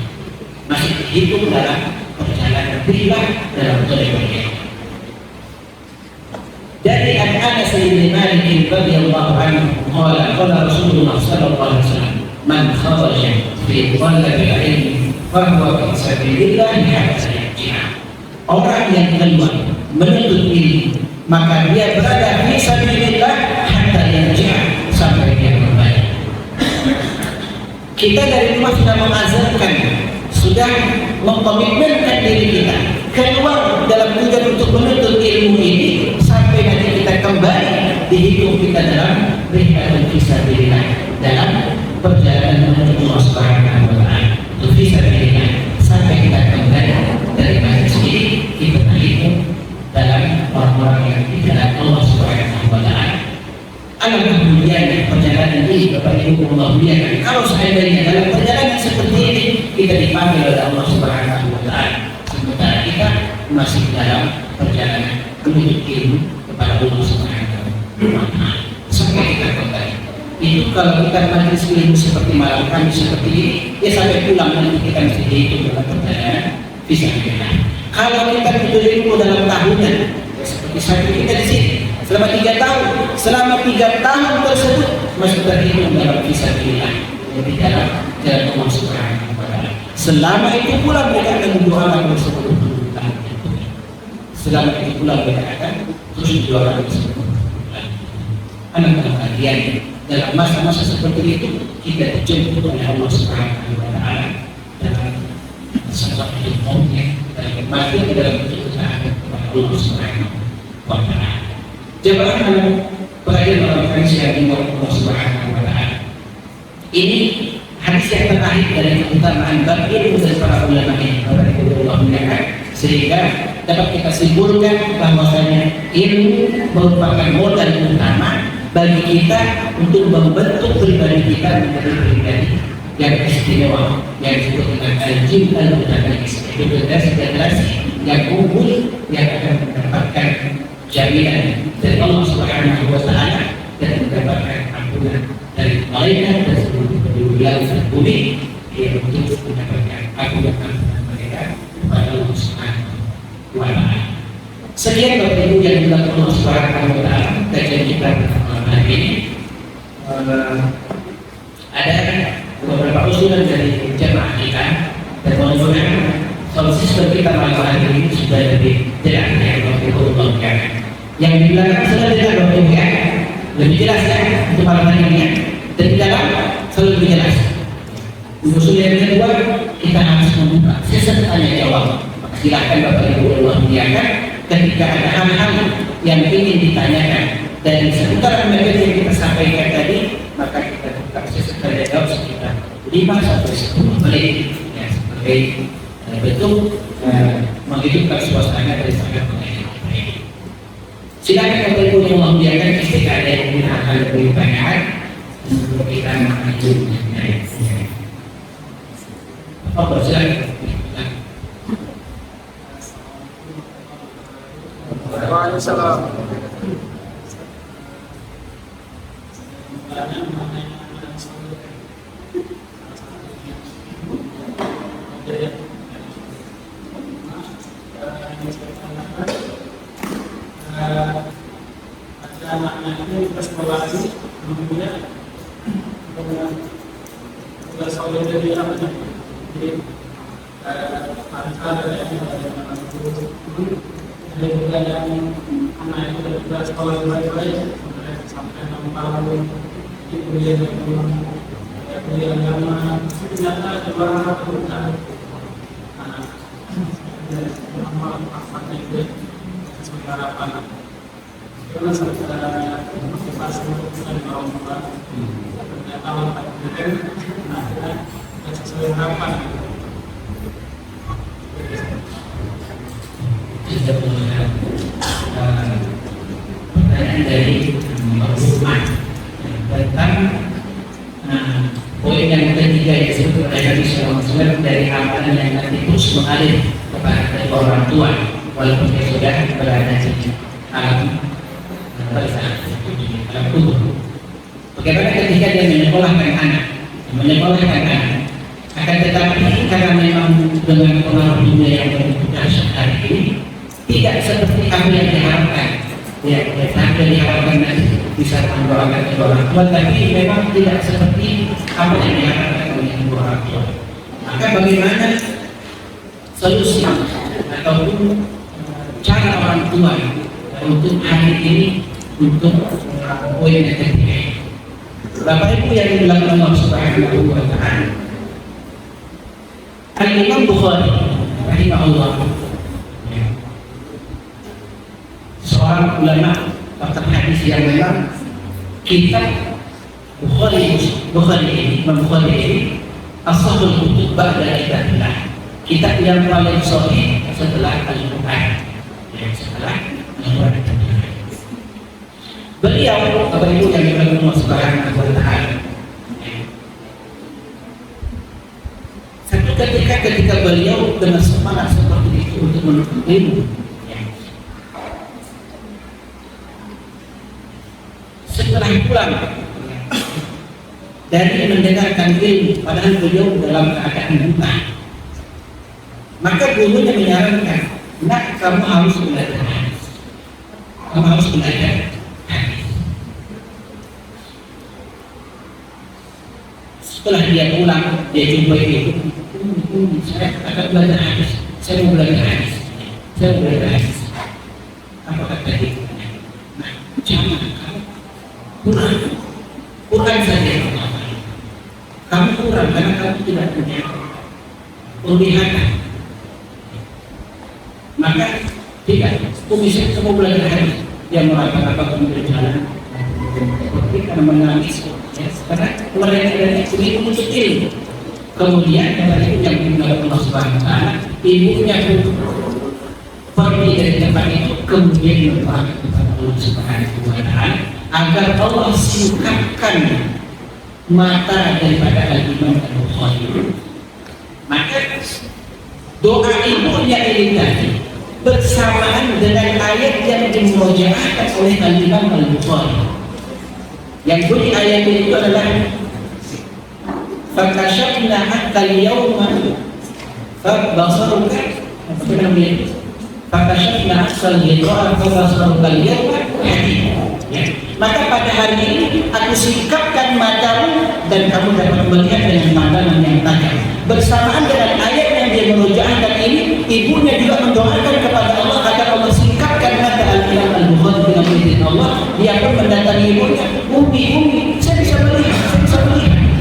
masih dihitung dalam perjalanan beribadah dalam beribadah. Dari Anas bin Malik radhiyallahu anhu qala Rasulullah sallallahu alaihi wasallam, man kharaja fi talabil ilmi fa huwa fi sabilillah hatta yarji'a. Orang yang keluar menuntut ilmu, maka dia berada fi sabilillah hatta yarji'a, sampai dia kembali. Kita dari rumah sudah mengazankan, sudah mengkomitmenkan diri kita keluar dalam tujuan untuk menuntut ilmu ini, sampai nanti kita kembali dihitung kita dalam beribadah fisabilillah, dalam perjalanan menuju Allah Subhanahu wa Ta'ala. Itu fisabilillah sampai kita kembali dari majlis ini, kita terhitung dalam orang-orang yang dikenal Allah Subhanahu wa Ta'ala. Alangkah mulianya perjalanan ini Bapak Ibu Allah muliakan. Kalau seandainya dalam perjalanan seperti ini kita dipanggil oleh Allah Subhanahu wa Ta'ala, sementara kita masih dalam perjalanan menuju ilmu kepada Allah Subhanahu wa Ta'ala, sampai kita kembali. Itu kalau kita majlis ilmu seperti malam kami seperti ini, ya sampai pulang nanti kita mesti dihitung dalam perjalanan fisabilillah. Kalau kita menuntut ilmu dalam tahunan, ya seperti saat kita di sini selama 3 tahun, selama 3 tahun tersebut masih terhitung dalam fisabilillah, jadi dalam jalan Allah Subhanahu wa Ta'ala. Selama itu pula mereka akan mendoakan bersama. Selama itu pula mereka akan terus mendoakan bersama. Anak-anak kalian dalam masa-masa seperti itu kita dijemput oleh Allah Subhanahu wa Ta'ala dalam sesuatu ilmunya, dalam mati dalam kecintaan kepada Allah Subhanahu wa Ta'ala. Jemaah dalam perayaan dalam konferensi yang dimulai Allah Subhanahu wa Ta'ala. Ini hadis yang terakhir dari keutamaan bab ilmu dari para ulama ini, sehingga dapat kita simpulkan bahwasanya ilmu merupakan modal utama bagi kita untuk membentuk pribadi kita menjadi pribadi yang istimewa, yang disebut dengan al-jil al-mutamayyiz, itu generasi yang unggul yang akan mendapatkan jaminan dari Allah Subhanahu wa Ta'ala dan mendapatkan ampunan dari malaikat dan seluruh penduduk langit dan bumi, yang untuk mendapatkan ampunan mereka kepada Allah Subhanahu wa Ta'ala. Sekian Bapak Ibu yang dilakukan Allah Subhanahu wa Ta'ala kajian kita malam hari ini. Ada beberapa usulan dari jemaah kita dan mudah-mudahan solusi seperti kita malam hari ini sudah lebih jelas yang Bapak Ibu lakukan. Yang di belakang sudah tidak berubah, lebih jelas ya untuk malam hari ini, dan di dalam selalu lebih jelas. Usul yang kedua, kita harus membuka sesi tanya jawab. Silakan Bapak Ibu Allah muliakan, ketika ada hal-hal yang ingin ditanyakan dari seputar materi yang kita sampaikan tadi, maka kita buka sesi tanya jawab sekitar 5-10 menit ya, sebagai bentuk menghidupkan suasana dari sangat penting. Silakan Bapak Ibu yang membiarkan ketika ada yang punya hal lebih banyak untuk kita mengajukannya. Apa silakan. Waalaikumsalam. Anak-anaknya kita sekolahkan kemudian tugas oleh dari apa nih? Jadi ada juga yang anak itu juga sekolah baik-baik sampai 6 tahun di kuliah agama ternyata ada beberapa perubahan anak manfaatnya itu sesuai harapan. Karena saya motivasi untuk kita orang tua ternyata manfaat itu sesuai harapan. Pertanyaan dari Rumah tentang poin yang ketiga yang disebut oleh Nabi SAW dari amalan yang nanti terus mengalir kepada orang tua walaupun dia sudah berada di alam kubur. Bagaimana ketika dia menyekolahkan anak, akan tetapi karena memang dengan pengaruh dunia yang begitu dahsyat hari ini tidak seperti apa yang diharapkan. Ya, sampai diharapkan nanti bisa mendoakan orang tua, tapi memang tidak seperti apa yang diharapkan oleh orang tua. Maka bagaimana solusi ataupun cara orang tua untuk hari ini untuk poin yang ketiga? Bapak Ibu yang dibilang Allah Subhanahu wa Ta'ala, Al-Imam Bukhari rahimahullah, seorang ulama pakar hadis yang memang kitab Bukhari ini as-sahihul kutub ba'da kitabillah, kitab yang paling sahih setelah Al-Quran. Beliau, Bapak Ibu yang dimuliakan Allah Subhanahu wa Ta'ala, satu ketika beliau dengan semangat seperti itu untuk menuntut ilmu, setelah pulang dari mendengarkan ilmu, padahal beliau dalam keadaan buta, maka gurunya menyarankan, nak, kamu harus belajar hadis. Kamu harus belajar hadis. Setelah dia pulang, dia jumpa itu, saya akan belajar hadis. Saya mau belajar hadis. Saya mau belajar hadis. Apa kata dia? Nah, jangan kamu Quran saja. Kamu kurang karena kamu tidak punya penglihatan. Maka tidak, bisa kamu belajar hadis. Dia meraba-raba kemudian jalan, seperti karena menangis, ya, karena mereka dari itu untuk ilmu. Kemudian yang dibilang Allah Subhanahu wa Ta'ala, ibunya pun pergi dari tempat itu, kemudian berdoa kepada Allah Subhanahu wa Ta'ala agar Allah singkapkan mata daripada Al-Imam Al-Bukhari. Maka doa ibunya ini tadi bersamaan dengan ayat yang dimurojaahkan oleh Al-Imam Al-Bukhari. Yang bunyi ayat itu adalah fakashafna hatta al-yawma fabasaruka, apa namanya? Fakashafna hatta al-liqa fabasaruka al-yawma hadid. Maka pada hari ini aku singkapkan matamu dan kamu dapat melihat dengan pandangan yang tajam. Bersamaan dengan ayat yang dia merujakan ini, ibunya juga mendoakan kepada Allah agar Allah singkapkan mata Al-Imam Al-Bukhari dengan izin Allah. Dia pun mendatangi ibunya, Umi, saya bisa melihat.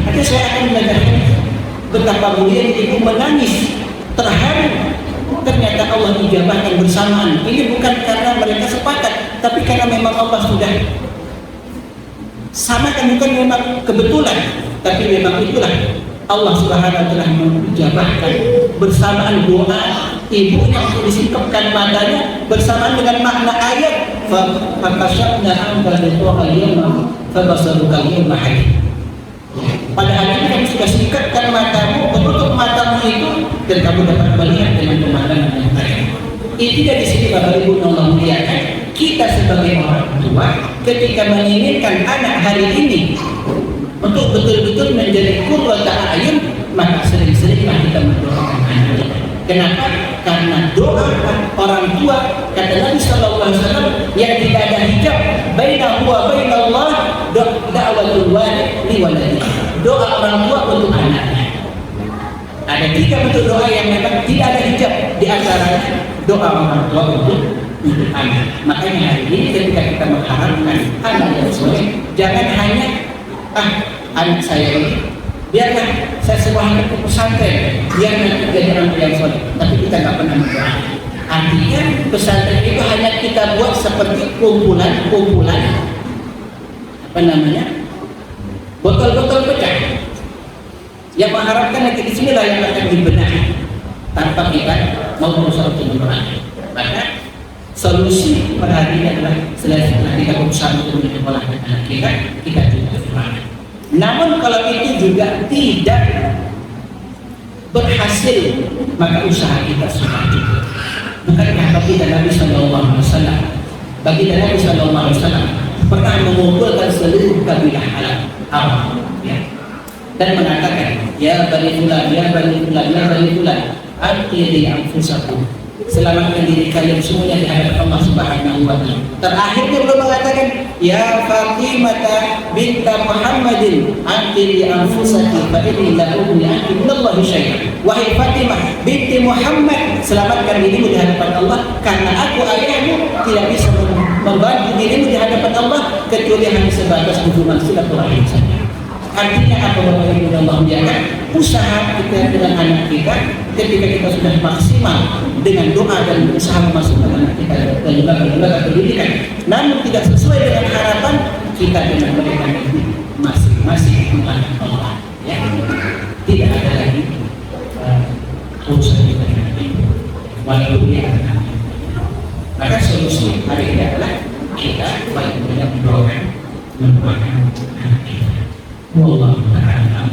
Akhirnya saya akan mendengarkan. Betapa mulia ibu menangis terharu. Ternyata Allah ijabahkan bersamaan. Ini bukan karena mereka sepakat, tapi karena memang Allah sudah samakan, bukan memang kebetulan, tapi memang itulah Allah Subhanahu wa Ta'ala menjabahkan bersamaan doa ibunya untuk disingkapkan matanya bersamaan dengan makna ayat fakashafna anka ghita'al yawma fabasaruka al-yawma hadid. Pada hari ini kamu sudah singkapkan matamu, menutup matamu itu, dan kamu dapat melihat dengan pemandangan yang tajam. Intinya di sini Bapak Ibu Allah muliakan, kita sebagai orang tua ketika menginginkan anak hari ini untuk betul-betul menjadi qurrata a'yun, maka sering-seringlah kita mendoakan anak kita. Kenapa? Karena doa orang tua, kata Nabi sallallahu alaihi wasallam, yang tidak ada hijab bainahu wa bainallah, da'watul walid li waladihi. Doa orang tua untuk anaknya. Ada 3 bentuk doa yang memang tidak ada hijab, di antaranya doa orang tua untuk anak. Makanya hari ini ketika kita mengharapkan anak yang soleh, jangan hanya anak saya ini biarlah saya sekolahkan ke pesantren biar nanti jadi anak yang soleh, tapi kita nggak pernah berdoa. Artinya pesantren itu hanya kita buat seperti kumpulan botol-botol pecah yang mengharapkan nanti di sinilah yang akan dibenahi tanpa kita mau berusaha untuk berdoa. Maka solusi pada hari ini adalah setelah kita berusaha untuk menyekolahkan anak kita juga berdoa. Namun kalau itu juga tidak berhasil, maka usaha kita sudah cukup. Bukankah baginda Nabi sallallahu alaihi wasallam, pernah mengumpulkan seluruh kabilah Arab, ya, dan mengatakan, ya bani fulan, akhiri anfusakum, selamatkan diri kalian semuanya di hadapan Allah Subhanahu wa taala. Terakhir dia belum mengatakan, ya Fatimah binta Muhammadin akhiri anfusaki fa inni la ughni anki minallahi syai'an. Wahai Fatimah binti Muhammad, selamatkan dirimu di hadapan Allah, karena aku ayahmu tidak bisa membantu dirimu di hadapan Allah kecuali hanya sebatas hubungan silaturahim saja. Artinya apa Bapak Ibu yang Allah muliakan? Usaha kita dengan anak kita ketika kita sudah maksimal dengan doa dan usaha memasukkan anak kita ke lembaga pendidikan, namun tidak sesuai dengan harapan kita dengan mereka ini masih mengalah Allah, ya. Tidak ada lagi usaha kita dengan itu, walaupun dia akan. Maka solusi hari ini adalah kita paling banyak mendoakan anak kita. Wallahu ta'ala.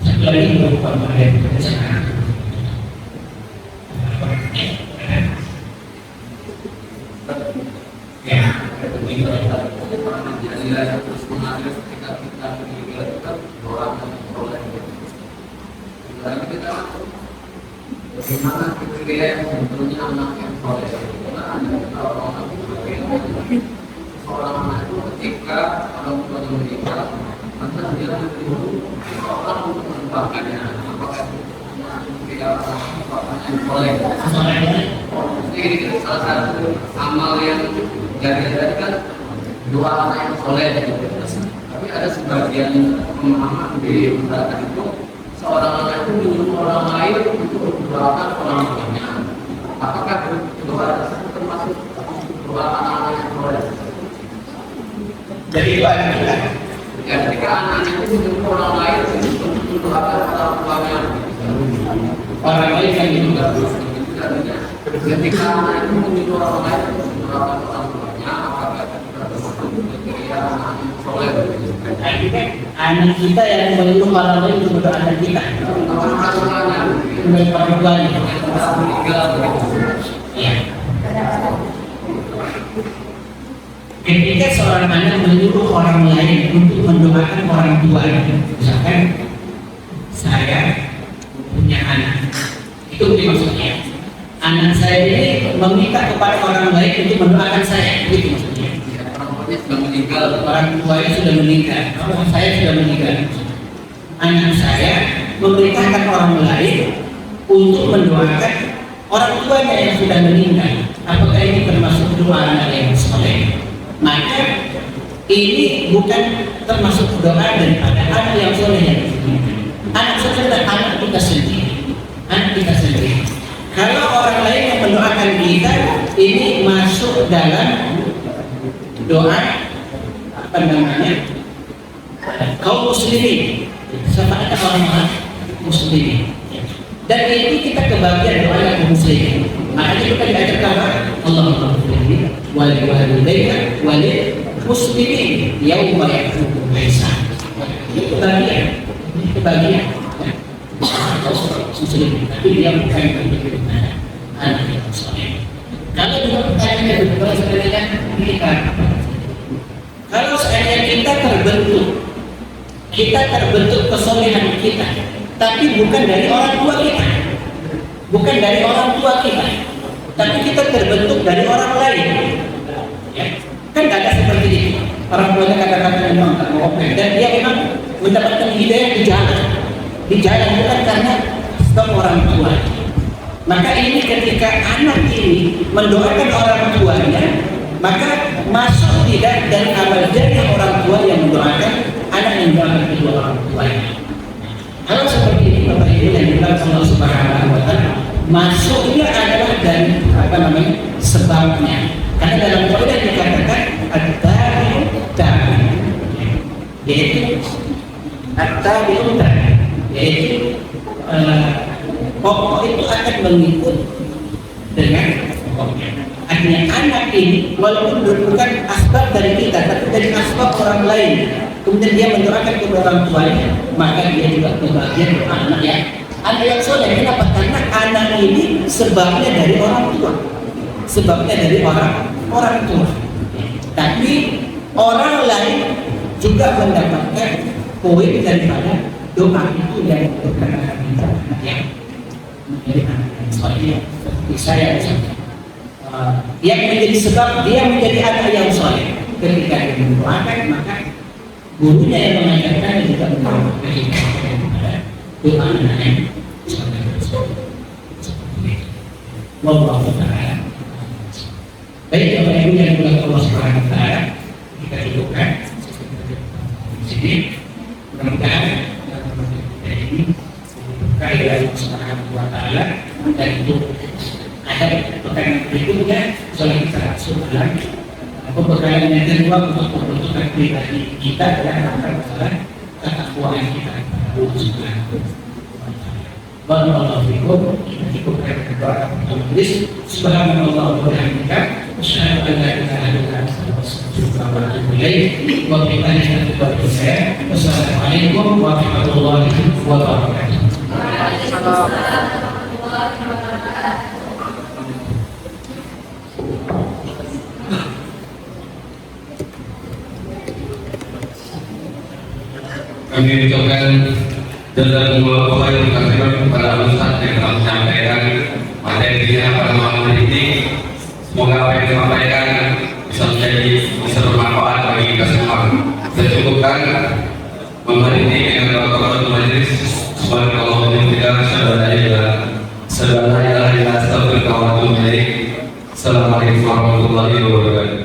Satu lagi berupa bahaya sekarang. Ya, bagaimana kriteria yang sebetulnya anak yang soleh? Seorang anak itu ketika orang tuanya menikah, maka dia diberi orang untuk menempatkannya. Apakah tidak bapaknya soleh? Jadi salah satu amal yang jadi kan doa anak yang soleh. Tapi ada sebagian pemahaman di masyarakat itu seorang anak itu menyuruh orang lain untuk mendoakan orang tuanya. Apakah doa tersebut termasuk doa anak yang soleh? Jadi itu anak kita. Ya, ketika anak itu menyuruh orang lain untuk mendoakan orang tuanya, Orang lain kan juga. ketika anak itu menyuruh orang lain untuk mendoakan orang tuanya, apakah termasuk kriteria anak yang soleh? Anak kita yang menyuruh orang lain untuk mendoakan kita. Orang tuanya. Ya. Ketika seorang anak menyuruh orang lain untuk mendoakan orang tua, misalkan saya punya anak, itu maksudnya anak saya ini meminta kepada orang lain untuk mendoakan saya, itu maksudnya. Orang tuanya sudah meninggal, orang saya sudah meninggal. Anak saya memerintahkan orang lain untuk mendoakan orang tuanya yang sudah meninggal. Apakah ini termasuk doa anak yang soleh? Maka ini bukan termasuk doa daripada anak yang soleh yang anak soleh dan anak kita sendiri. Anak kita sendiri. Kalau orang lain yang mendoakan kita, ini masuk dalam doa apa namanya? Kaum muslimin. Siapa ada orang muslimin? Dan ini kita kebagian doa kaum muslimin. Makanya kita diajarkan Allahumma ighfirli wa li walidayya wa lil muslimin yauma yaqumul hisab. Itu bagian muslim, tapi dia bukan anak yang soleh. Kalau juga pertanyaannya betul sebenarnya kita, kalau seandainya kita terbentuk kesolehan kita, tapi bukan dari orang tua kita, tapi kita terbentuk dari orang lain, ya. Kan ada seperti itu. Orang tuanya kata-kata memang tak mau dan dia memang mendapatkan hidayah di jalan bukan karena sebab orang tua. Maka ini ketika anak ini mendoakan orang tuanya, maka masuk tidak dari amal jariah orang tua yang mendoakan anak yang mendoakan kedua orang tuanya. Kalau seperti ini Bapak Ibu yang dibilang Allah Subhanahu wa Ta'ala, masuknya adalah dari sebabnya. Karena dalam Quran dikatakan yaitu pokok itu akan mengikut dengan pokoknya. Artinya anak ini walaupun bukan asbab dari kita, tapi dari asbab orang lain, kemudian dia mendoakan kedua orang tuanya, maka dia juga kebahagiaan anak yang soleh. Kenapa? Karena anak ini sebabnya dari orang tua, tapi orang lain juga mendapatkan poin daripada doa itu yang berkaitan dengan anak yang menjadi anak yang soleh. Saya yang menjadi sebab dia menjadi anak yang soleh. Ketika dia mendoakan, maka gurunya yang mengajarkan juga mendoakan doa anak yang soleh. Wallahu ta'ala. Baik, Bapak Ibu yang dimuliakan Allah Subhanahu wa Ta'ala, kita cukupkan di sini. Mudah-mudahan ini kaidah Allah Subhanahu wa Ta'ala, dan itu ada pertanyaan berikutnya. Soalnya kita langsung dalam pembekalan yang kedua untuk pembentukan pribadi kita dan masalah ketakwaan kita. Barakallahu fikum. Kita cukupkan doa tulis. Subhanallah wa bihamdika, asyhadu an la ilaha illa anta, astaghfiruka wa atubu ilaik. Wa billahi taufiq. Wassalamualaikum warahmatullahi wabarakatuh. Kami ucapkan jazakumullahu khairan katsiran kepada Ustaz yang telah menyampaikan materinya pada malam hari ini. Semoga apa yang disampaikan bisa bermanfaat bagi kita semua. Saya cukupkan malam ini dengan doa majelis. Subhanallah wa bihamdihi, asyhadu an la ilaha illa anta, astaghfiruka wa atubu ilaik. Assalamualaikum warahmatullahi wabarakatuh.